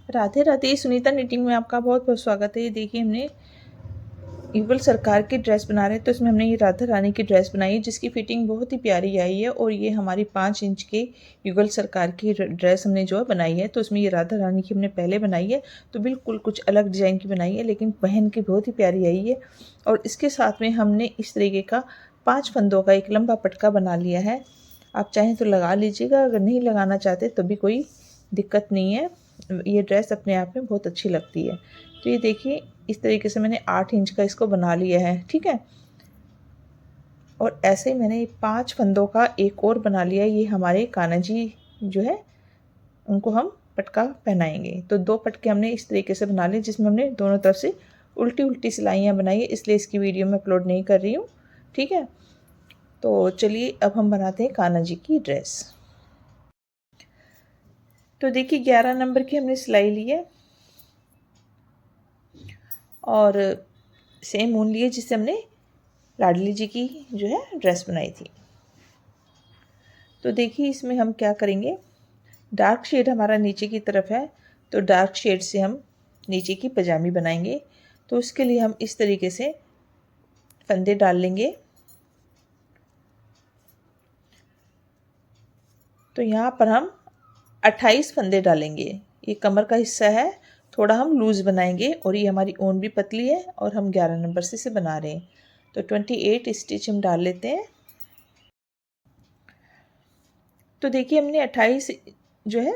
Radhe Radhe. Sunita knitting में आपका बहुत बहुत स्वागत है। ये देखिए, हमने युगल सरकार की ड्रेस बना रहे हैं, तो इसमें हमने ये राधा रानी की ड्रेस बनाई है जिसकी फिटिंग बहुत ही प्यारी आई है। और ये हमारी 5 इंच के युगल सरकार की ड्रेस हमने जो है बनाई है। तो इसमें ये राधा रानी की हमने पहले बनाई है, तो बिल्कुल कुछ अलग डिज़ाइन की बनाई है, लेकिन पहन के बहुत ही प्यारी आई है। और इसके साथ में हमने इस तरीके का 5 फंदों का एक लंबा पटका बना लिया है। आप चाहें तो लगा लीजिएगा, अगर नहीं लगाना चाहते तो भी कोई दिक्कत नहीं है। ये ड्रेस अपने आप में बहुत अच्छी लगती है। तो ये देखिए, इस तरीके से मैंने 8 इंच का इसको बना लिया है, ठीक है। और ऐसे ही मैंने 5 फंदों का एक और बना लिया है। ये हमारे कान्हा जी जो है उनको हम पटका पहनाएंगे। तो 2 पटके हमने इस तरीके से बना लिए, जिसमें हमने दोनों तरफ से उल्टी उल्टी सिलाइयाँ बनाई है, इसलिए इसकी वीडियो मैं अपलोड नहीं कर रही हूँ, ठीक है। तो चलिए अब हम बनाते हैं कान्हा जी की ड्रेस। तो देखिए, 11 नंबर की हमने सिलाई ली है और सेम ऊन लिए जिससे हमने लाडली जी की जो है ड्रेस बनाई थी। तो देखिए, इसमें हम क्या करेंगे, डार्क शेड हमारा नीचे की तरफ है, तो डार्क शेड से हम नीचे की पजामी बनाएंगे। तो उसके लिए हम इस तरीके से फंदे डाल लेंगे। तो यहाँ पर हम 28 फंदे डालेंगे। ये कमर का हिस्सा है, थोड़ा हम लूज़ बनाएंगे। और ये हमारी ऊन भी पतली है और हम 11 नंबर से इसे बना रहे हैं, तो 28 स्टिच हम डाल लेते हैं। तो देखिए, हमने 28 जो है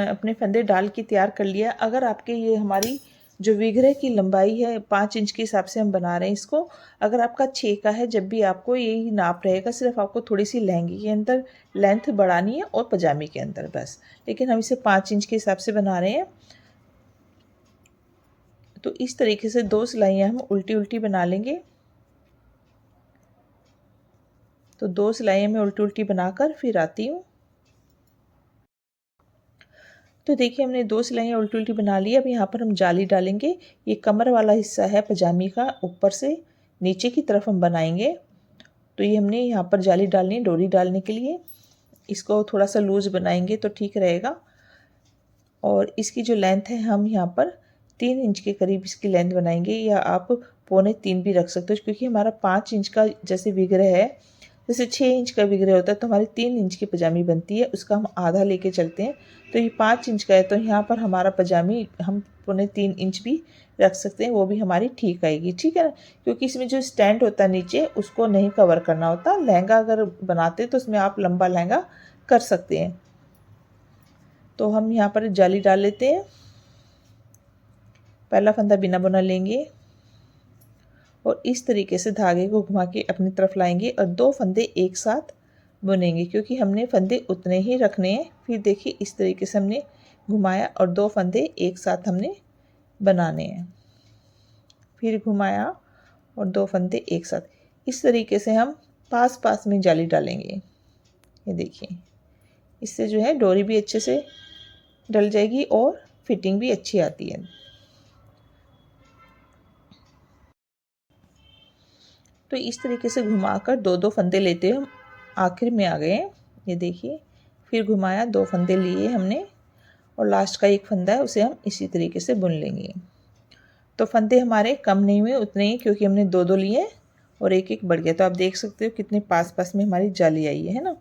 अपने फंदे डाल के तैयार कर लिया। अगर आपके ये हमारी जो विग्रह की लंबाई है 5 इंच के हिसाब से हम बना रहे हैं इसको, अगर आपका 6 का है, जब भी आपको यही नाप रहेगा, सिर्फ आपको थोड़ी सी लहंगे के अंदर लेंथ बढ़ानी है और पजामे के अंदर बस। लेकिन हम इसे 5 इंच के हिसाब से बना रहे हैं। तो इस तरीके से 2 सिलाइयाँ हम उल्टी उल्टी बना लेंगे। तो 2 सिलाइयाँ मैं उल्टी उल्टी बनाकर फिर आती हूँ। तो देखिए, हमने 2 सिलाइयाँ उल्टी उल्टी बना ली। अब यहाँ पर हम जाली डालेंगे। ये कमर वाला हिस्सा है पजामी का, ऊपर से नीचे की तरफ हम बनाएंगे। तो ये हमने यहाँ पर जाली डालनी है डोरी डालने के लिए। इसको थोड़ा सा लूज़ बनाएंगे तो ठीक रहेगा। और इसकी जो लेंथ है, हम यहाँ पर 3 इंच के करीब इसकी लेंथ बनाएंगे, या आप 2.25 भी रख सकते हो, क्योंकि हमारा 5 इंच का जैसे विग्रह है, जैसे 6 इंच का विग्रह होता है, तो हमारी 3 इंच की पजामी बनती है, उसका हम आधा लेके चलते हैं। तो ये 5 इंच का है, तो यहाँ पर हमारा पजामी हम 2.25 इंच भी रख सकते हैं, वो भी हमारी ठीक आएगी, ठीक है ना। क्योंकि इसमें जो स्टैंड होता है नीचे, उसको नहीं कवर करना होता। लहंगा अगर बनाते तो उसमें आप लंबा लहंगा कर सकते हैं। तो हम यहाँ पर जाली डाल लेते हैं। पहला फंदा बिना बुना लेंगे और इस तरीके से धागे को घुमा के अपनी तरफ लाएंगे और 2 फंदे एक साथ बुनेंगे, क्योंकि हमने फंदे उतने ही रखने हैं। फिर देखिए, इस तरीके से हमने घुमाया और 2 फंदे एक साथ हमने बनाने हैं। फिर घुमाया और 2 फंदे एक साथ। इस तरीके से हम पास पास में जाली डालेंगे। ये देखिए, इससे जो है डोरी भी अच्छे से डल जाएगी और फिटिंग भी अच्छी आती है। तो इस तरीके से घुमाकर 2-2 फंदे लेते हुए हम आखिर में आ गए हैं। ये देखिए, फिर घुमाया, 2 फंदे लिए हमने और लास्ट का एक फंदा है, उसे हम इसी तरीके से बुन लेंगे। तो फंदे हमारे कम नहीं हुए, उतने ही, क्योंकि हमने 2-2 लिए और एक एक बढ़ गया। तो आप देख सकते हो कितने पास पास में हमारी जाली आई है ना।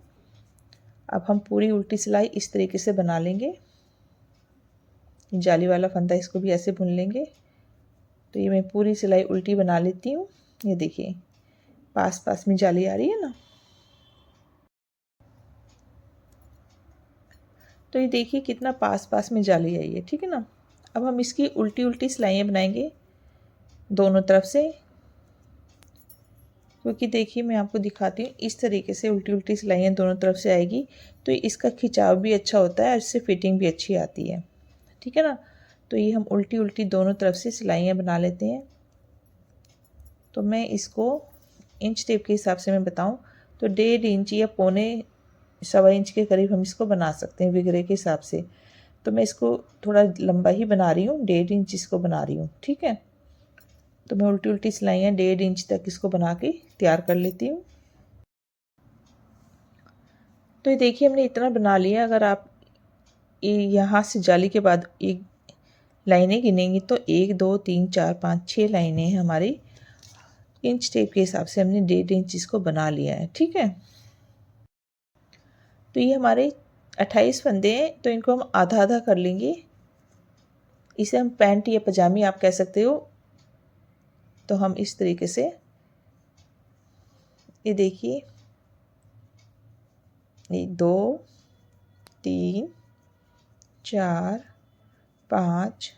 अब हम पूरी उल्टी सिलाई इस तरीके से बना लेंगे। जाली वाला फंदा, इसको भी ऐसे बुन लेंगे। तो ये मैं पूरी सिलाई उल्टी बना लेती हूँ। ये देखिए, पास पास में जाली आ रही है ना। तो ये देखिए कितना पास पास में जाली आई है, ठीक है ना। अब हम इसकी उल्टी उल्टी सिलाइयाँ बनाएंगे दोनों तरफ से, क्योंकि देखिए मैं आपको दिखाती हूँ, इस तरीके से उल्टी उल्टी सिलाइयाँ दोनों तरफ से आएगी तो इसका खिंचाव भी अच्छा होता है और इससे फिटिंग भी अच्छी आती है, ठीक है ना। तो ये हम उल्टी उल्टी दोनों तरफ से सिलाइयाँ बना लेते हैं। तो मैं इसको इंच टेप के हिसाब से मैं बताऊँ तो 1.5 इंच या 1.25 के करीब हम इसको बना सकते हैं विग्रे के हिसाब से। तो मैं इसको थोड़ा लंबा ही बना रही हूँ, 1.5 इंच इसको बना रही हूँ, ठीक है। तो मैं उल्टी उल्टी सिलाइयाँ 1.5 इंच तक इसको बना के तैयार कर लेती हूँ। तो ये देखिए, हमने इतना बना लिया। अगर आप यहाँ से जाली के बाद एक लाइनें गिनेंगे तो 1 2 3 4 5 6 लाइनें हैं हमारी। इंच टेप के हिसाब से हमने 1.5 इंच इसको बना लिया है। ठीक है, तो ये हमारे 28 फंदे हैं, तो इनको हम आधा आधा कर लेंगे। इसे हम पैंट या पजामी आप कह सकते हो। तो हम इस तरीके से, ये देखिए, 1 2 3 4 5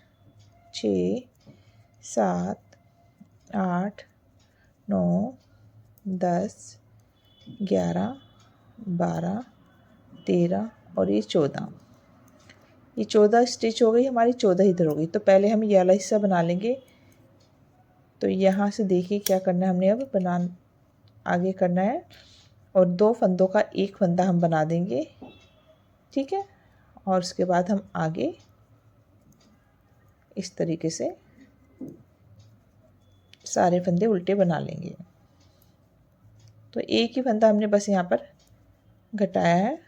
6 7 8 9 10 11 12 13 और ये 14। ये 14 स्टिच हो गई हमारी, 14 इधर हो गई। तो पहले हम ये वाला हिस्सा बना लेंगे। तो यहाँ से देखिए क्या करना है हमने, अब आगे करना है, और 2 फंदों का एक फंदा हम बना देंगे। ठीक है, और उसके बाद हम आगे इस तरीके से सारे फंदे उल्टे बना लेंगे। तो एक ही फंदा हमने बस यहाँ पर घटाया है।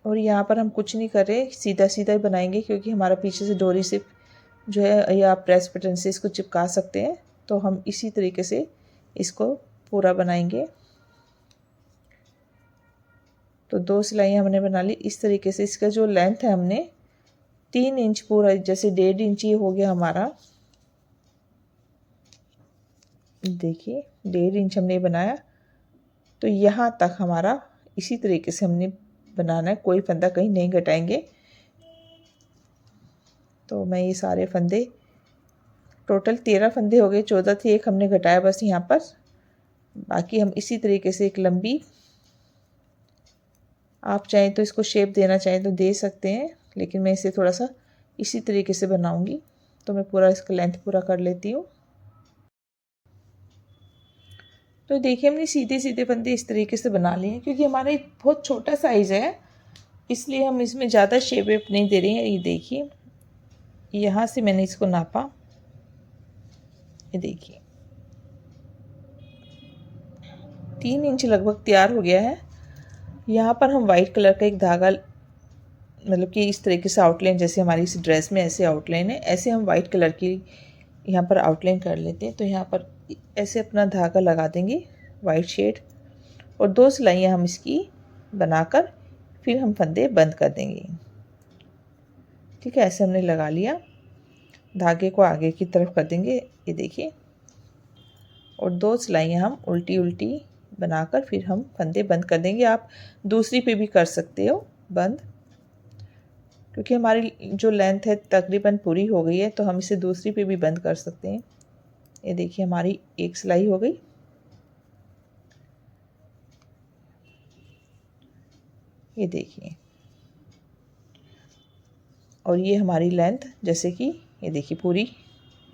और यहाँ पर हम कुछ नहीं कर रहे, सीधा सीधा ही बनाएंगे, क्योंकि हमारा पीछे से डोरी से जो है, या आप प्रेस बटन से इसको चिपका सकते हैं। तो हम इसी तरीके से इसको पूरा बनाएंगे। तो 2 सिलाइयाँ हमने बना ली इस तरीके से। इसका जो लेंथ है हमने 3 इंच पूरा, जैसे 1.5 इंच ये हो गया हमारा। देखिए 1.5 इंच हमने बनाया। तो यहाँ तक हमारा इसी तरीके से हमने बनाना है, कोई फंदा कहीं नहीं घटाएंगे। तो मैं ये सारे फंदे, टोटल 13 फंदे हो गए, 14 थे, एक हमने घटाया बस यहाँ पर। बाकी हम इसी तरीके से एक लंबी, आप चाहें तो इसको शेप देना चाहें तो दे सकते हैं, लेकिन मैं इसे थोड़ा सा इसी तरीके से बनाऊंगी। तो मैं पूरा इसका लेंथ पूरा कर लेती हूँ। तो देखिए हमने सीधे सीधे फंदे इस तरीके से बना लिए हैं, क्योंकि हमारा बहुत छोटा साइज़ है, इसलिए हम इसमें ज़्यादा शेप वेप नहीं दे रहे हैं। ये देखिए, यहाँ से मैंने इसको नापा, ये देखिए 3 इंच लगभग तैयार हो गया है। यहाँ पर हम वाइट कलर का एक धागा, मतलब कि इस तरीके से आउटलाइन, जैसे हमारी इस ड्रेस में ऐसे आउटलाइन है, ऐसे हम वाइट कलर की यहाँ पर आउटलाइन कर लेते हैं। तो यहाँ पर ऐसे अपना धागा लगा देंगे वाइट शेड, और 2 सिलाइयाँ हम इसकी बनाकर फिर हम फंदे बंद कर देंगे। ठीक है, ऐसे हमने लगा लिया। धागे को आगे की तरफ कर देंगे, ये देखिए, और 2 सिलाइयाँ हम उल्टी उल्टी बनाकर फिर हम फंदे बंद कर देंगे। आप दूसरी पे भी कर सकते हो बंद, क्योंकि हमारी जो लेंथ है तकरीबन पूरी हो गई है, तो हम इसे दूसरी पे भी बंद कर सकते हैं। ये देखिए हमारी एक सिलाई हो गई। ये देखिए, और ये हमारी लेंथ जैसे कि ये देखिए पूरी,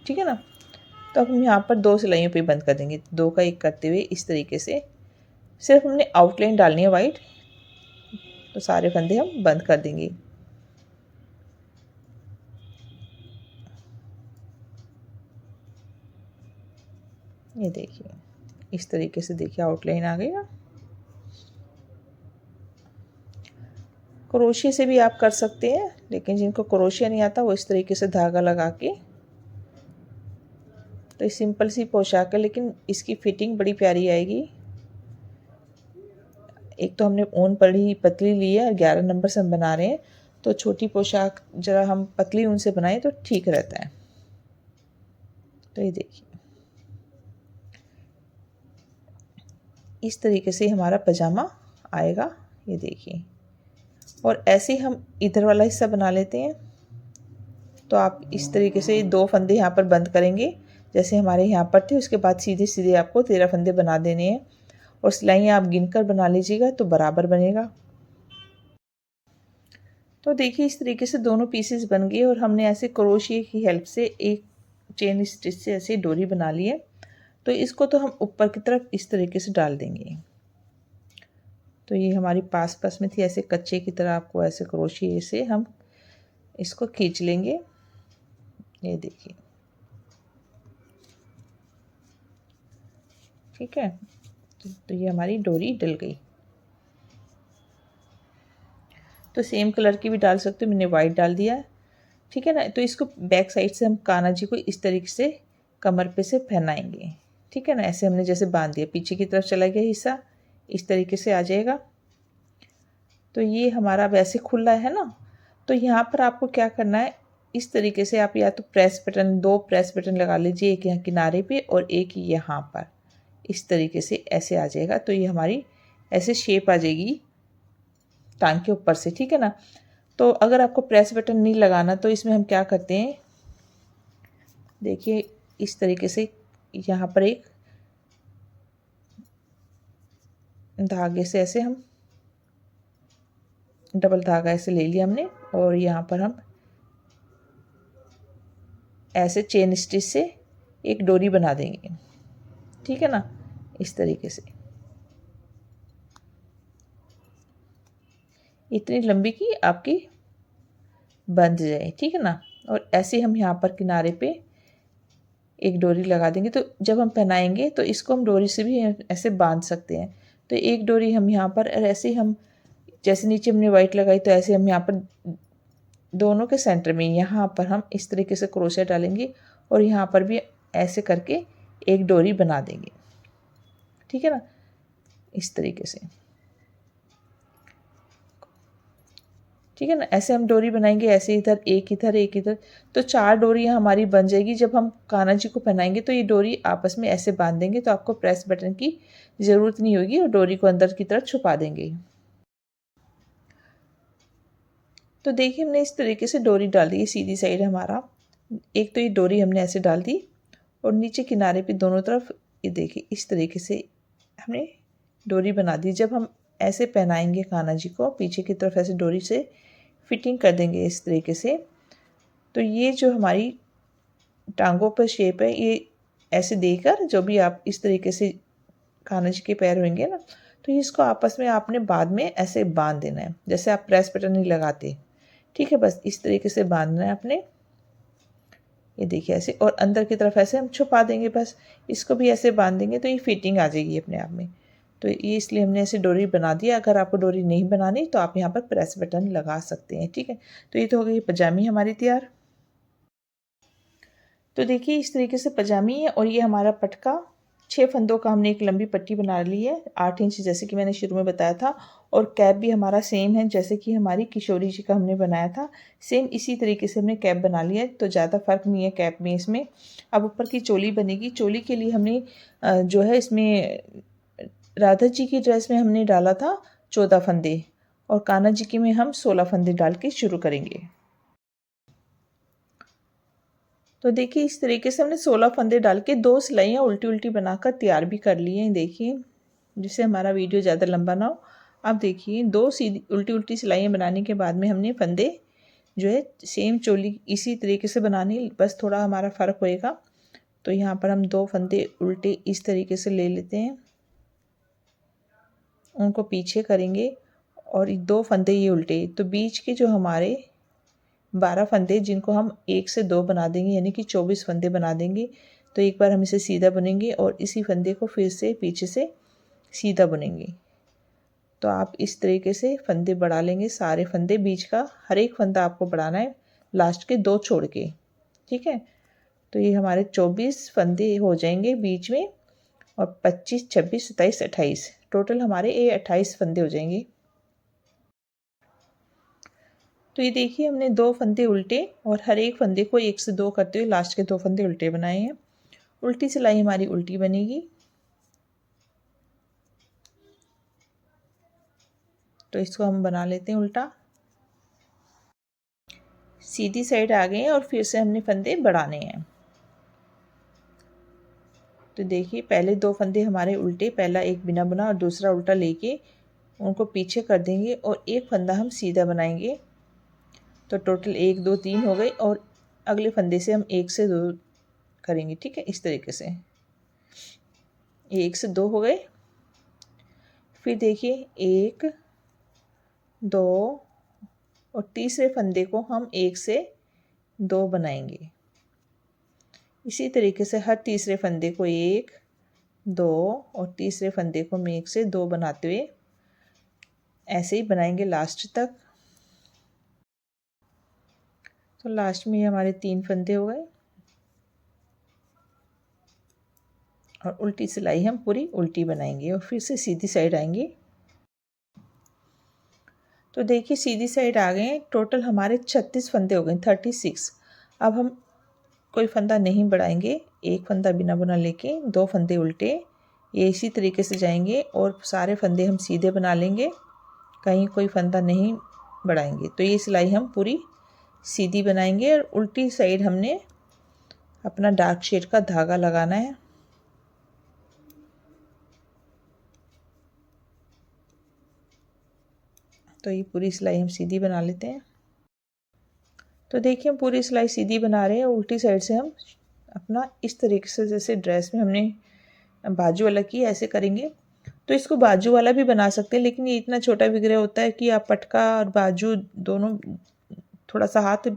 ठीक है ना। तो अब हम यहाँ पर 2 सिलाइयों पे बंद कर देंगे, 2 का 1 करते हुए इस तरीके से। सिर्फ हमने आउटलाइन डालनी है वाइट, तो सारे फंदे हम बंद कर देंगे। ये देखिए इस तरीके से, देखिए आउटलाइन आ गई ना। क्रोशिया से भी आप कर सकते हैं, लेकिन जिनको क्रोशिया नहीं आता वो इस तरीके से धागा लगा के। तो ये सिंपल सी पोशाक है, लेकिन इसकी फिटिंग बड़ी प्यारी आएगी। एक तो हमने ऊन बड़ी पतली ली है, 11 नंबर से हम बना रहे हैं, तो छोटी पोशाक जरा हम पतली ऊन से बनाएं तो ठीक रहता है। तो ये देखिए इस तरीके से हमारा पजामा आएगा, ये देखिए। और ऐसे ही हम इधर वाला हिस्सा बना लेते हैं। तो आप इस तरीके से 2 फंदे यहाँ पर बंद करेंगे, जैसे हमारे यहाँ पर थे। उसके बाद सीधे सीधे आपको 13 फंदे बना देने हैं, और सिलाइयाँ आप गिनकर बना लीजिएगा तो बराबर बनेगा। तो देखिए इस तरीके से दोनों पीसेस बन गए, और हमने ऐसे क्रोशिया की हेल्प से एक चेन स्टिच से ऐसे डोरी बना ली है। तो इसको तो हम ऊपर की तरफ इस तरीके से डाल देंगे। तो ये हमारी पास में थी, ऐसे कच्चे की तरह आपको ऐसे क्रोशिया से हम इसको खींच लेंगे। ये देखिए, ठीक है। तो ये हमारी डोरी डल गई। तो सेम कलर की भी डाल सकते हो, मैंने वाइट डाल दिया है, ठीक है ना। तो इसको बैक साइड से हम कान्हा जी को इस तरीके से कमर पे से पहनाएंगे, ठीक है ना। ऐसे हमने जैसे बांध दिया, पीछे की तरफ चला गया हिस्सा, इस तरीके से आ जाएगा। तो ये हमारा वैसे खुला है ना। तो यहाँ पर आपको क्या करना है, इस तरीके से आप या तो प्रेस बटन, 2 प्रेस बटन लगा लीजिए, एक यहाँ किनारे पे और एक यहाँ पर, इस तरीके से ऐसे आ जाएगा। तो ये हमारी ऐसे शेप आ जाएगी टांग के ऊपर से, ठीक है ना। तो अगर आपको प्रेस बटन नहीं लगाना तो इसमें हम क्या करते हैं, देखिए इस तरीके से यहाँ पर एक धागे से ऐसे हम डबल धागा ऐसे ले लिया हमने, और यहाँ पर हम ऐसे चेन स्टिच से एक डोरी बना देंगे, ठीक है ना, इस तरीके से इतनी लंबी की आपकी बंध जाए, ठीक है ना। और ऐसे हम यहाँ पर किनारे पे एक डोरी लगा देंगे। तो जब हम पहनाएंगे तो इसको हम डोरी से भी ऐसे बांध सकते हैं। तो एक डोरी हम यहाँ पर ऐसे हम जैसे नीचे हमने वाइट लगाई, तो ऐसे हम यहाँ पर दोनों के सेंटर में यहाँ पर हम इस तरीके से क्रोशे डालेंगे और यहाँ पर भी ऐसे करके एक डोरी बना देंगे, ठीक है ना, इस तरीके से, ठीक है ना। ऐसे हम डोरी बनाएंगे, ऐसे इधर एक इधर एक इधर, तो 4 डोरियाँ हमारी बन जाएगी। जब हम कान्हा जी को पहनाएंगे तो ये डोरी आपस में ऐसे बांध देंगे, तो आपको प्रेस बटन की ज़रूरत नहीं होगी और डोरी को अंदर की तरफ छुपा देंगे। तो देखिए हमने इस तरीके से डोरी डाल दी, सीधी साइड हमारा एक, तो ये डोरी हमने ऐसे डाल दी और नीचे किनारे पे दोनों तरफ ये देखिए इस तरीके से हमने डोरी बना दी। जब हम ऐसे पहनाएंगे कान्हा जी को, पीछे की तरफ ऐसे डोरी से फिटिंग कर देंगे इस तरीके से, तो ये जो हमारी टांगों पर शेप है, ये ऐसे देकर जो भी आप इस तरीके से कान्हा जी के पैर होंगे ना, तो इसको आपस में आपने बाद में ऐसे बांध देना है, जैसे आप प्रेस बटन नहीं लगाते, ठीक है। बस इस तरीके से बांधना है आपने, ये देखिए ऐसे, और अंदर की तरफ ऐसे हम छुपा देंगे। बस इसको भी ऐसे बांध देंगे तो ये फिटिंग आ जाएगी अपने आप में। तो ये इसलिए हमने ऐसे डोरी बना दिया। अगर आपको डोरी नहीं बनानी तो आप यहाँ पर प्रेस बटन लगा सकते हैं, ठीक है। तो ये तो हो गई पजामी हमारी तैयार। तो देखिए इस तरीके से पजामी है, और ये हमारा पटका 6 फंदों का हमने एक लंबी पट्टी बना ली है, 8 इंच, जैसे कि मैंने शुरू में बताया था। और कैप भी हमारा सेम है जैसे कि हमारी किशोरी जी का हमने बनाया था, सेम इसी तरीके से हमने कैप बना लिया है। तो ज़्यादा फ़र्क नहीं है कैप में इसमें। अब ऊपर की चोली बनेगी। चोली के लिए हमने जो है इसमें राधा जी की ड्रेस में हमने डाला था 14 फंदे, और कान्हा जी की में हम 16 फंदे डाल के शुरू करेंगे। तो देखिए इस तरीके से हमने 16 फंदे डाल के 2 सिलाइयाँ उल्टी उल्टी बनाकर तैयार भी कर ली हैं, देखिए, जिससे हमारा वीडियो ज़्यादा लंबा ना हो। अब देखिए 2 सीधी उल्टी उल्टी सिलाइयाँ बनाने के बाद में हमने फंदे जो है सेम चोली इसी तरीके से बनानी, बस थोड़ा हमारा फ़र्क होएगा। तो यहाँ पर हम 2 फंदे उल्टे इस तरीके से ले लेते हैं, उनको पीछे करेंगे, और 2 फंदे ये उल्टे, तो बीच के जो हमारे 12 फंदे जिनको हम 1 से 2 बना देंगे, यानी कि 24 फंदे बना देंगे। तो एक बार हम इसे सीधा बुनेंगे और इसी फंदे को फिर से पीछे से सीधा बुनेंगे। तो आप इस तरीके से फंदे बढ़ा लेंगे, सारे फंदे, बीच का हर एक फंदा आपको बढ़ाना है, लास्ट के 2 छोड़ के, ठीक है। तो ये हमारे 24 फंदे हो जाएंगे बीच में, और 25, 26, 27, 28, टोटल हमारे ये 28 फंदे हो जाएंगे। तो ये देखिए हमने 2 फंदे उल्टे और हर एक फंदे को 1 से 2 करते हुए लास्ट के 2 फंदे उल्टे बनाए हैं। उल्टी सिलाई हमारी उल्टी बनेगी। तो इसको हम बना लेते हैं उल्टा। सीधी साइड आ गए हैं और फिर से हमने फंदे बढ़ाने हैं। तो देखिए पहले 2 फंदे हमारे उल्टे, पहला एक बिना बुना और दूसरा उल्टा लेके उनको पीछे कर देंगे, और एक फंदा हम सीधा बनाएंगे। तो टोटल 1, 2, 3 हो गए, और अगले फंदे से हम 1 से 2 करेंगे, ठीक है, इस तरीके से। 1 से 2 हो गए। फिर देखिए 1, 2, और तीसरे फंदे को हम 1 से 2 बनाएंगे। इसी तरीके से हर तीसरे फंदे को 1, 2 और तीसरे फंदे को हम एक से 2 बनाते हुए ऐसे ही बनाएंगे लास्ट तक। तो लास्ट में हमारे 3 फंदे हो गए और उल्टी सिलाई हम पूरी उल्टी बनाएंगे और फिर से सीधी साइड आएंगे। तो देखिए सीधी साइड आ गए हैं। टोटल हमारे 36 फंदे हो गए, 36। अब हम कोई फंदा नहीं बढ़ाएंगे, एक फंदा बिना बुना लेके 2 फंदे उल्टे, ये इसी तरीके से जाएंगे और सारे फंदे हम सीधे बना लेंगे, कहीं कोई फंदा नहीं बढ़ाएंगे। तो ये सिलाई हम पूरी सीधी बनाएंगे और उल्टी साइड हमने अपना डार्क शेड का धागा लगाना है। तो ये पूरी सिलाई हम सीधी बना लेते हैं। तो देखिए हम पूरी सिलाई सीधी बना रहे हैं। उल्टी साइड से हम अपना इस तरीके से, जैसे ड्रेस में हमने बाजू वाला किया, ऐसे करेंगे। तो इसको बाजू वाला भी बना सकते हैं, लेकिन ये इतना छोटा विग्रह होता है कि आप पटका और बाजू दोनों, थोड़ा सा हाथ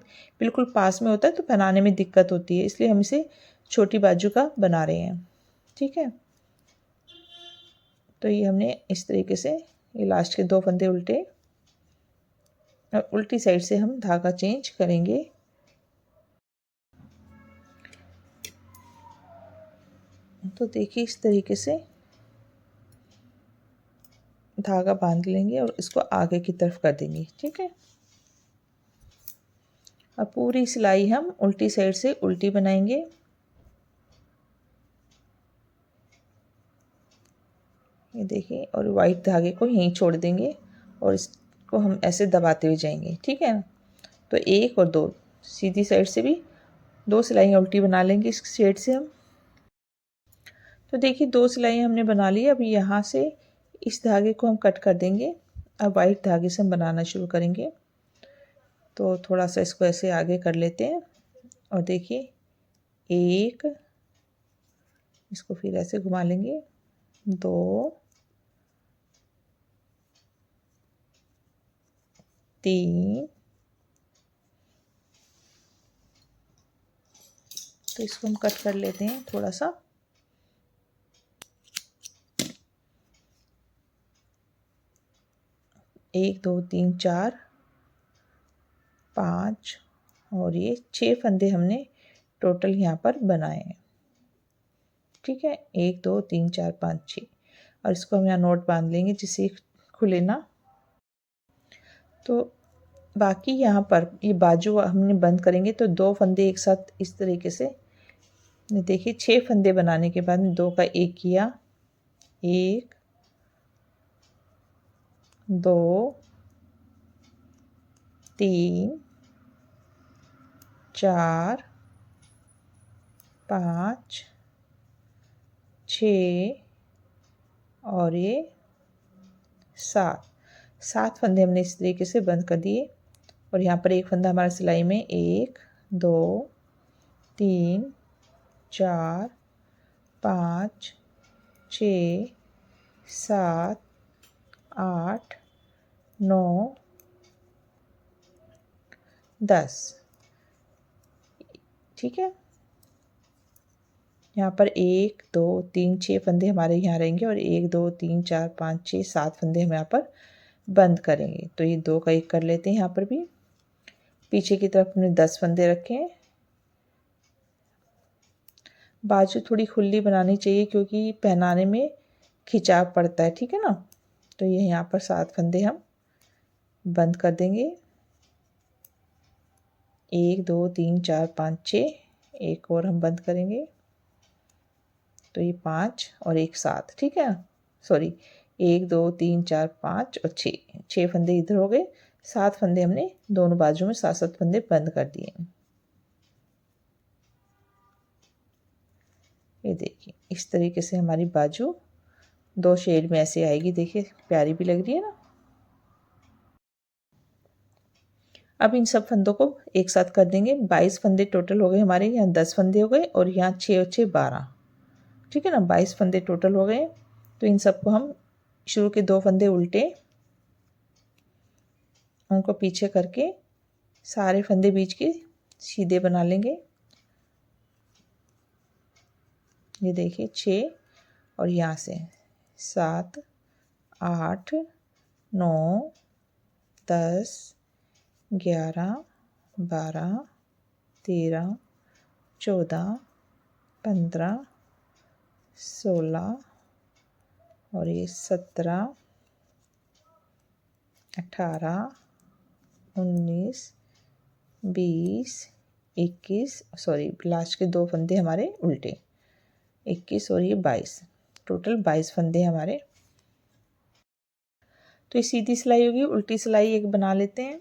बिल्कुल पास में होता है तो पहनाने में दिक्कत होती है, इसलिए हम इसे छोटी बाजू का बना रहे हैं। ठीक है, तो ये हमने इस तरीके से ये लास्ट के 2 फंदे उल्टे और उल्टी साइड से हम धागा चेंज करेंगे। तो देखिए इस तरीके से धागा बांध लेंगे और इसको आगे की तरफ कर देंगे। ठीक है, अब पूरी सिलाई हम उल्टी साइड से उल्टी बनाएंगे। ये देखिए, और वाइट धागे को यहीं छोड़ देंगे और इसको हम ऐसे दबाते हुए जाएंगे। ठीक है ना, तो 1 और 2 सीधी साइड से भी 2 सिलाइयाँ उल्टी बना लेंगे इस शेड से हम। तो देखिए 2 सिलाइयाँ हमने बना ली। अब यहाँ से इस धागे को हम कट कर देंगे। अब वाइट धागे से हम बनाना शुरू करेंगे। तो थोड़ा सा इसको ऐसे आगे कर लेते हैं और देखिए 1, इसको फिर ऐसे घुमा लेंगे, 2, 3, तो इसको हम कट कर लेते हैं थोड़ा सा। एक, 2, 3, 4, 5 और ये 6 फंदे हमने टोटल यहाँ पर बनाए हैं। ठीक है, 1, 2, 3, 4, 5, 6 और इसको हम यहाँ नोट बांध लेंगे जिससे खुले ना। तो बाकी यहाँ पर ये बाजू हमने बंद करेंगे तो 2 फंदे एक साथ इस तरीके से, देखिए 6 फंदे बनाने के बाद 2 का 1 किया, 1, 2, 3, 4, 5, 6 और ये 7 फंदे हमने इस तरीके से बंद कर दिए। और यहाँ पर एक फंदा हमारा सिलाई में 1, 2, 3, 4, 5, 6, 7, 8, 9, 10। ठीक है, यहाँ पर 1, 2, 3, 6 फंदे हमारे यहाँ रहेंगे और 1, 2, 3, 4, 5, 6, 7 फंदे हम यहाँ पर बंद करेंगे। तो ये 2 का 1 कर लेते हैं। यहाँ पर भी पीछे की तरफ हमने 10 फंदे रखे हैं। बाजू थोड़ी खुली बनानी चाहिए क्योंकि पहनाने में खिंचाव पड़ता है। ठीक है ना, तो ये यहाँ पर 7 फंदे हम बंद कर देंगे। 1, 2, 3, 4, 5, 6, एक और हम बंद करेंगे। तो ये 5 और 1 7। ठीक है, सॉरी 1, 2, 3, 4, 5 और 6 फंदे इधर हो गए। 7 फंदे हमने दोनों बाजू में 7 फंदे बंद कर दिए। ये देखिए इस तरीके से हमारी बाजू 2 शेड में ऐसे आएगी। देखिए प्यारी भी लग रही है ना। अब इन सब फंदों को एक साथ कर देंगे। 22 फंदे टोटल हो गए हमारे। यहाँ 10 फंदे हो गए और यहाँ 6 और 6 12। ठीक है ना, 22 फंदे टोटल हो गए। तो इन सबको हम शुरू के 2 फंदे उल्टे, उनको पीछे करके सारे फंदे बीच के सीधे बना लेंगे। ये देखिए 6 और यहाँ से 7 8 9 10 11 12 13 14 15 16 और ये 17 18 19 20 21 सॉरी लास्ट के 2 फंदे हमारे उल्टे 21 और ये 22 टोटल 22 फंदे हमारे। तो ये सीधी सिलाई होगी। उल्टी सिलाई एक बना लेते हैं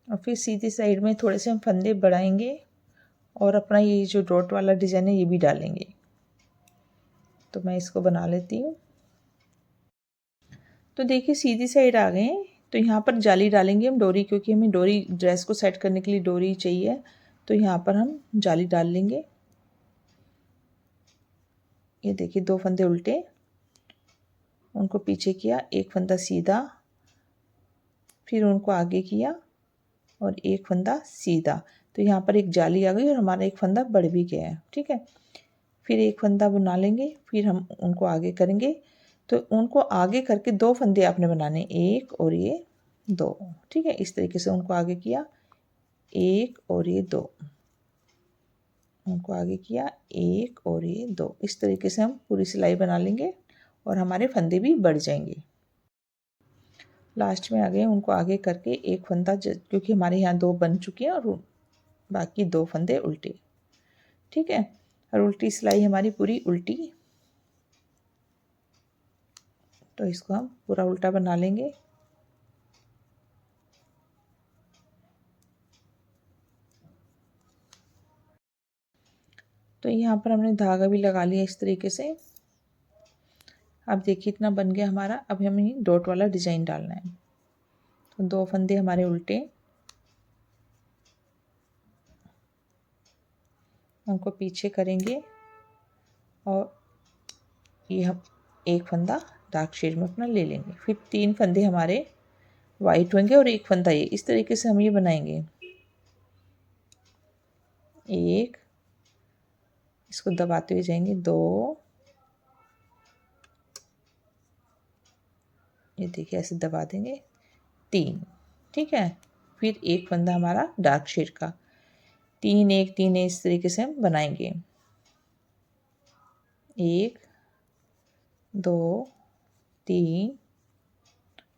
और फिर सीधी साइड में थोड़े से हम फंदे बढ़ाएंगे और अपना ये जो डॉट वाला डिज़ाइन है ये भी डालेंगे। तो मैं इसको बना लेती हूँ। तो देखिए सीधी साइड आ गए हैं। तो यहाँ पर जाली डालेंगे हम डोरी, क्योंकि हमें डोरी ड्रेस को सेट करने के लिए डोरी चाहिए। तो यहाँ पर हम जाली डाल लेंगे। ये देखिए 2 फंदे उल्टे, उनको पीछे किया, एक फंदा सीधा, फिर उनको आगे किया और एक फंदा सीधा। तो यहाँ पर एक जाली आ गई और हमारा एक फंदा बढ़ भी गया है। ठीक है, फिर एक फंदा बना लेंगे, फिर हम उनको आगे करेंगे। तो उनको आगे करके 2 फंदे आपने बनाने, एक और ये 2। ठीक है, इस तरीके से उनको आगे किया, एक और ये 2, उनको आगे किया, एक और ये 2। इस तरीके से हम पूरी सिलाई बना लेंगे और हमारे फंदे भी बढ़ जाएंगे। लास्ट में आ गए, उनको आगे करके एक फंदा, क्योंकि हमारे यहाँ 2 बन चुके हैं और बाकी 2 फंदे उल्टे। ठीक है, और उल्टी सिलाई हमारी पूरी उल्टी। तो इसको हम पूरा उल्टा बना लेंगे। तो यहाँ पर हमने धागा भी लगा लिया इस तरीके से। अब देखिए इतना बन गया हमारा। अब हमें डॉट वाला डिज़ाइन डालना है। तो 2 फंदे हमारे उल्टे, उनको पीछे करेंगे और ये हम एक फंदा डार्क शेड में अपना ले लेंगे। फिर 3 फंदे हमारे वाइट होंगे और एक फंदा ये। इस तरीके से हम ये बनाएंगे। एक, इसको दबाते हुए जाएंगे, 2, ये देखिए ऐसे दबा देंगे, 3। ठीक है, फिर एक फंदा हमारा डार्क शेड का, 3 1 3 इस तरीके से हम बनाएंगे। 1 2 3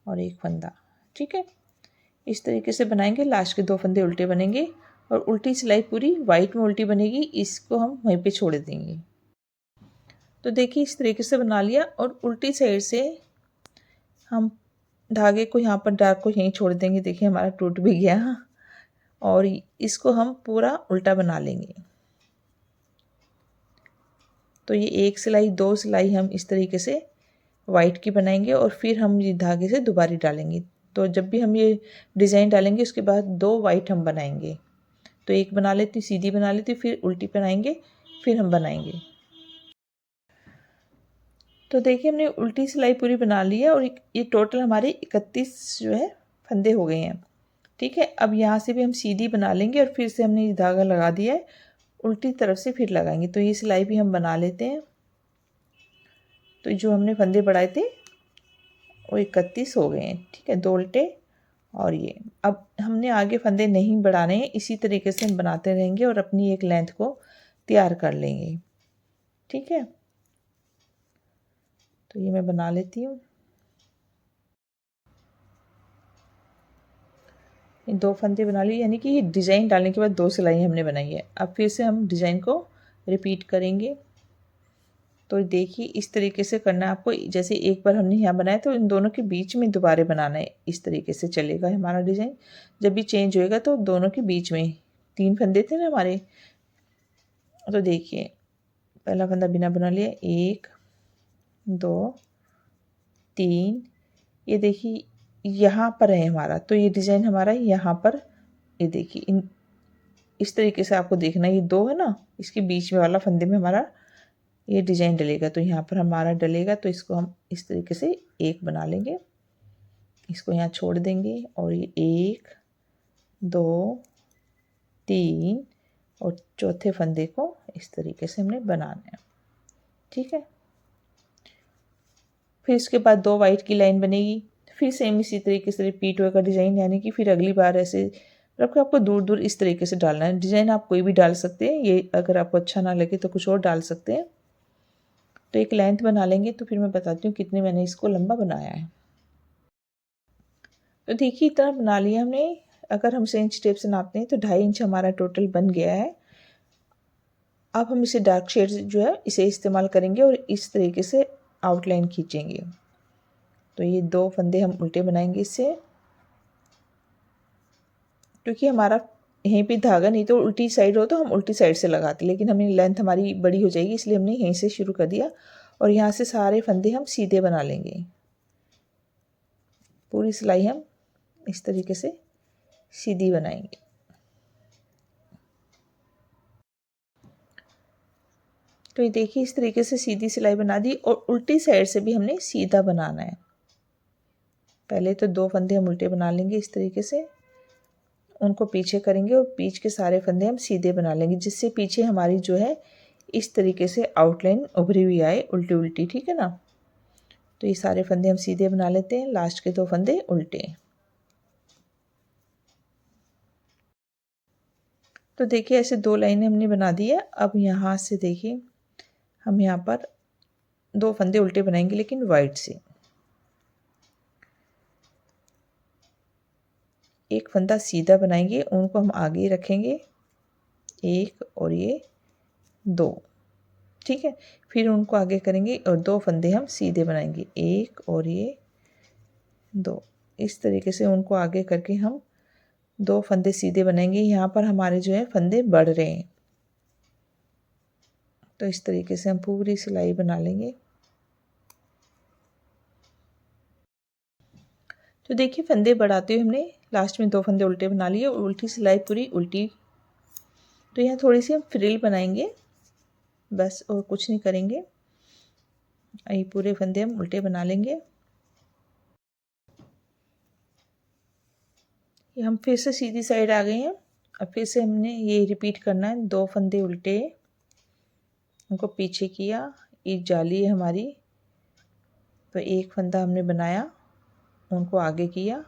और एक फंदा। ठीक है, इस तरीके से बनाएंगे। लास्ट के 2 फंदे उल्टे बनेंगे और उल्टी सिलाई पूरी वाइट में उल्टी बनेगी। इसको हम वहीं पे छोड़ देंगे। तो देखिए इस तरीके से बना लिया और उल्टी साइड से हम धागे को यहाँ पर डार्क को यहीं छोड़ देंगे। देखिए हमारा टूट भी गया और इसको हम पूरा उल्टा बना लेंगे। तो ये 1 सिलाई 2 सिलाई हम इस तरीके से वाइट की बनाएंगे और फिर हम ये धागे से दोबारा डालेंगे। तो जब भी हम ये डिज़ाइन डालेंगे उसके बाद 2 वाइट हम बनाएंगे। तो एक बना लेती, सीधी बना लेती, फिर उल्टी बनाएंगे, फिर हम बनाएंगे। तो देखिए हमने उल्टी सिलाई पूरी बना ली है और ये टोटल हमारे 31 जो है फंदे हो गए हैं। ठीक है, अब यहाँ से भी हम सीधी बना लेंगे और फिर से हमने ये धागा लगा दिया है, उल्टी तरफ से फिर लगाएंगे। तो ये सिलाई भी हम बना लेते हैं। तो जो हमने फंदे बढ़ाए थे वो 31 हो गए हैं। ठीक है, 2 उल्टे और ये। अब हमने आगे फंदे नहीं बढ़ाने हैं, इसी तरीके से हम बनाते रहेंगे और अपनी एक लेंथ को तैयार कर लेंगे। ठीक है, तो ये मैं बना लेती हूँ। ये 2 फंदे बना लिए, यानी कि ये डिज़ाइन डालने के बाद 2 सिलाई हमने बनाई है। अब फिर से हम डिज़ाइन को रिपीट करेंगे। तो देखिए इस तरीके से करना है आपको। जैसे एक बार हमने यहाँ बनाया तो इन दोनों के बीच में दोबारा बनाना है। इस तरीके से चलेगा हमारा डिज़ाइन। जब भी चेंज होएगा तो दोनों के बीच में 3 फंदे थे ना हमारे। तो देखिए पहला फंदा बिना बना लिया, 1 2 3। ये देखिए यहाँ पर है हमारा, तो ये डिज़ाइन हमारा यहाँ पर, ये देखिए इस तरीके से आपको देखना है। ये 2 है ना, इसके बीच में वाला फंदे में हमारा ये डिज़ाइन डलेगा। तो यहाँ पर हमारा डलेगा, तो इसको हम इस तरीके से एक बना लेंगे, इसको यहाँ छोड़ देंगे और ये 1 2 3 और चौथे फंदे को इस तरीके से हमने बनाना है। ठीक है, फिर इसके बाद 2 वाइट की लाइन बनेगी, फिर सेम इसी तरीके से रिपीट होगा डिज़ाइन, यानी कि फिर अगली बार ऐसे रखकर आपको दूर दूर इस तरीके से डालना है। डिज़ाइन आप कोई भी डाल सकते हैं, ये अगर आपको अच्छा ना लगे तो कुछ और डाल सकते हैं। तो एक लेंथ बना लेंगे, तो फिर मैं बताती हूँ कितने मैंने इसको लंबा बनाया है। तो देखिए इतना बना लिया हमने। अगर हम से इंच टेप से नापते हैं तो 2.5 इंच हमारा टोटल बन गया है। अब हम इसे डार्क शेड जो है इसे इस्तेमाल करेंगे और इस तरीके से आउटलाइन खींचेंगे। तो ये 2 फंदे हम उल्टे बनाएंगे इससे, क्योंकि हमारा यहीं पे धागा नहीं तो उल्टी साइड हो तो हम उल्टी साइड से लगाते, लेकिन हमें लेंथ हमारी बड़ी हो जाएगी, इसलिए हमने यहीं से शुरू कर दिया। और यहाँ से सारे फंदे हम सीधे बना लेंगे। पूरी सिलाई हम इस तरीके से सीधी बनाएंगे। तो ये देखिए इस तरीके से सीधी सिलाई बना दी और उल्टी साइड से भी हमने सीधा बनाना है। पहले तो 2 फंदे हम उल्टे बना लेंगे इस तरीके से, उनको पीछे करेंगे और बीच के सारे फंदे हम सीधे बना लेंगे, जिससे पीछे हमारी जो है इस तरीके से आउटलाइन उभरी हुई आए उल्टी उल्टी, ठीक है ना। तो ये सारे फंदे हम सीधे बना लेते हैं, लास्ट के 2 फंदे उल्टे। तो देखिए ऐसे 2 लाइनें हमने बना दी है। अब यहाँ से देखिए हम यहाँ पर 2 फंदे उल्टे बनाएंगे, लेकिन वाइट से। एक फंदा सीधा बनाएंगे, उनको हम आगे रखेंगे, 1 और ये 2, ठीक है। फिर उनको आगे करेंगे और 2 फंदे हम सीधे बनाएंगे, 1 और ये 2। इस तरीके से उनको आगे करके हम 2 फंदे सीधे बनाएंगे। यहाँ पर हमारे जो है फंदे बढ़ रहे हैं, तो इस तरीके से हम पूरी सिलाई बना लेंगे। तो देखिए फंदे बढ़ाते हुए हमने लास्ट में 2 फंदे उल्टे बना लिए और उल्टी सिलाई पूरी उल्टी। तो यहाँ थोड़ी सी हम फ्रिल बनाएंगे बस, और कुछ नहीं करेंगे। ये पूरे फंदे हम उल्टे बना लेंगे। ये हम फिर से सीधी साइड आ गए हैं। अब फिर से हमने ये रिपीट करना है, 2 फंदे उल्टे, उनको पीछे किया, एक जाली है हमारी, तो एक फंदा हमने बनाया, उनको आगे किया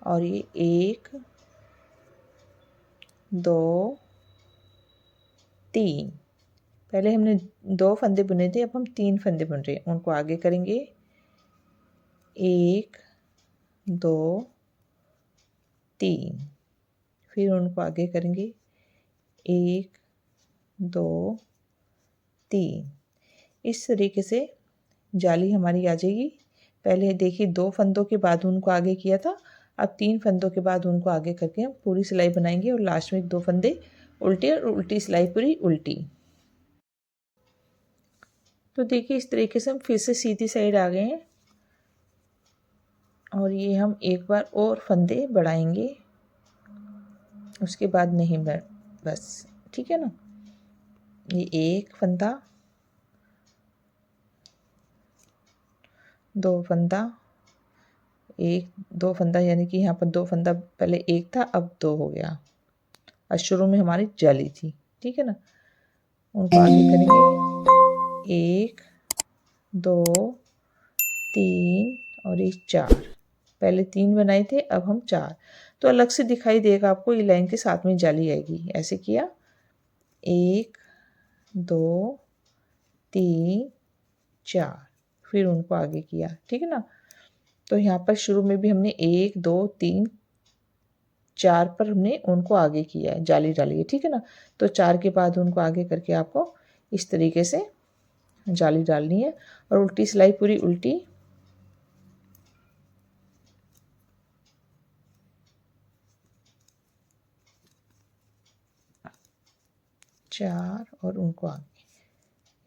और ये 1 2 3। पहले हमने 2 फंदे बुने थे, अब हम 3 फंदे बुन रहे हैं, उनको आगे करेंगे, 1 2 3। फिर उनको आगे करेंगे, 1 2 3। इस तरीके से जाली हमारी आ जाएगी। पहले देखिए 2 फंदों के बाद उनको आगे किया था, अब 3 फंदों के बाद उनको आगे करके हम पूरी सिलाई बनाएंगे और लास्ट में 2 फंदे उल्टे और उल्टी सिलाई पूरी उल्टी। तो देखिए इस तरीके से हम फिर से सीधी साइड आ गए हैं और ये हम एक बार और फंदे बढ़ाएंगे, उसके बाद नहीं बस, ठीक है ना। ये 1 फंदा, 2 फंदा, 1 2 फंदा, यानी कि यहाँ पर 2 फंदा, पहले 1 था अब 2 हो गया। और शुरू में हमारी जाली थी, ठीक है ना। उनको आगे करेंगे, 1 2 3 और ये 4। पहले 3 बनाए थे, अब हम 4। तो अलग से दिखाई देगा आपको, ये लाइन के साथ में जाली आएगी। ऐसे किया, 1 2 3 4, फिर उनको आगे किया, ठीक है ना। तो यहाँ पर शुरू में भी हमने 1 2 3 4 पर हमने उनको आगे किया है, जाली डाली है, ठीक है ना। तो 4 के बाद उनको आगे करके आपको इस तरीके से जाली डालनी है और उल्टी सिलाई पूरी उल्टी। चार और उनको आगे।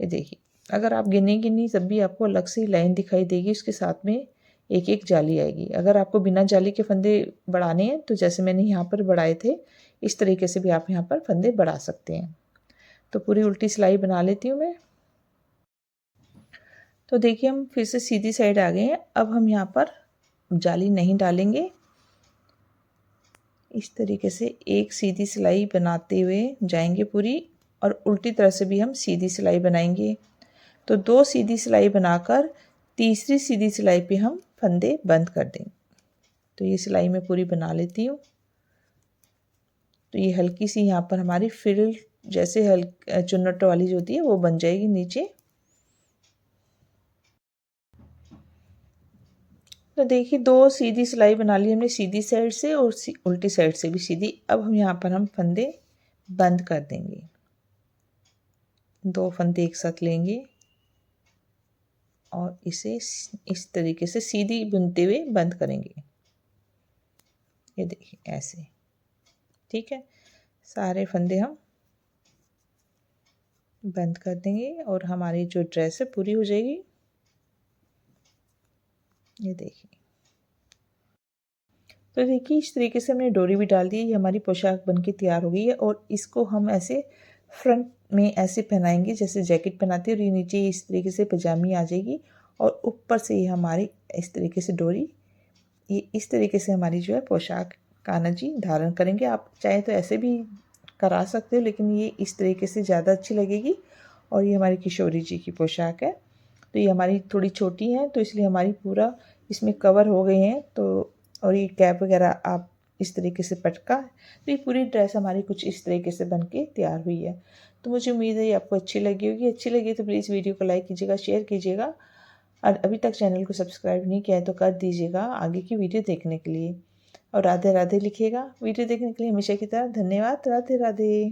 ये देखिए अगर आप गिनेंगे नहीं तब भी आपको अलग से लाइन दिखाई देगी, उसके साथ में एक एक जाली आएगी। अगर आपको बिना जाली के फंदे बढ़ाने हैं तो जैसे मैंने यहाँ पर बढ़ाए थे, इस तरीके से भी आप यहाँ पर फंदे बढ़ा सकते हैं। तो पूरी उल्टी सिलाई बना लेती हूँ मैं। तो देखिए हम फिर से सीधी साइड आ गए हैं। अब हम यहाँ पर जाली नहीं डालेंगे, इस तरीके से एक सीधी सिलाई बनाते हुए जाएंगे पूरी, और उल्टी तरह से भी हम सीधी सिलाई बनाएंगे। तो 2 सीधी सिलाई बनाकर तीसरी सीधी सिलाई पे हम फंदे बंद कर देंगे। तो ये सिलाई मैं पूरी बना लेती हूँ। तो ये हल्की सी यहाँ पर हमारी फ्रिल जैसे चुन्नट वाली जो होती है वो बन जाएगी नीचे। तो देखिए 2 सीधी सिलाई बना ली हमने, सीधी साइड से और उल्टी साइड से भी सीधी। अब हम यहाँ पर हम फंदे बंद कर देंगे। 2 फंदे एक साथ लेंगे और इसे इस तरीके से सीधी बुनते हुए बंद करेंगे। ये देखिए ऐसे, ठीक है। सारे फंदे हम बंद कर देंगे और हमारी जो ड्रेस है पूरी हो जाएगी। ये देखिए, तो देखिए इस तरीके से हमने डोरी भी डाल दी। ये हमारी पोशाक बनके तैयार हो गई है और इसको हम ऐसे फ्रंट में ऐसे पहनाएंगे जैसे जैकेट पहनाते हैं, और ये नीचे इस तरीके से पजामी आ जाएगी और ऊपर से ये हमारी इस तरीके से डोरी, ये इस तरीके से हमारी जो है पोशाक कान्हा जी धारण करेंगे। आप चाहे तो ऐसे भी करा सकते हो, लेकिन ये इस तरीके से ज़्यादा अच्छी लगेगी। और ये हमारी किशोरी जी की पोशाक है। तो ये हमारी थोड़ी छोटी है तो इसलिए हमारी पूरा इसमें कवर हो गए हैं। तो और ये कैप वगैरह आप इस तरीके से पटका, तो ये पूरी ड्रेस हमारी कुछ इस तरीके से बन के तैयार हुई है। तो मुझे उम्मीद है ये आपको अच्छी लगी होगी। अच्छी लगी तो प्लीज़ वीडियो को लाइक कीजिएगा, शेयर कीजिएगा, और अभी तक चैनल को सब्सक्राइब नहीं किया है तो कर दीजिएगा आगे की वीडियो देखने के लिए। और राधे राधे लिखिएगा। वीडियो देखने के लिए हमेशा की तरह धन्यवाद। राधे राधे।